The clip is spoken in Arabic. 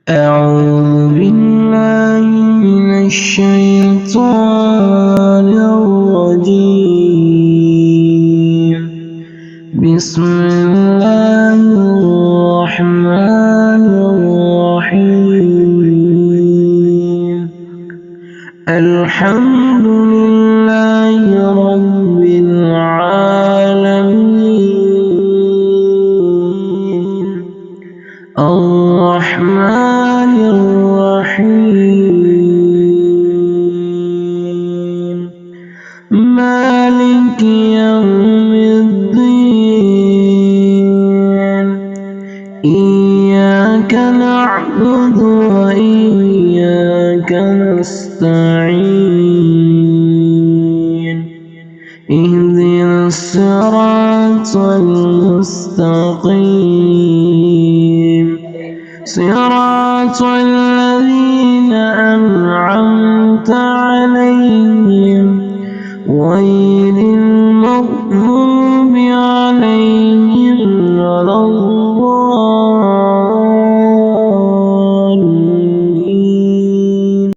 أعوذ بالله من الشيطان الرجيم. بسم الله الرحمن الرحيم. الحمد لله رب العالمين. الرحمن الرحيم. مالك يوم الدين. إياك نعبد وإياك نستعين. اهدنا الصراط المستقيم، صراط الذين أنعمت عليهم غير المغضوب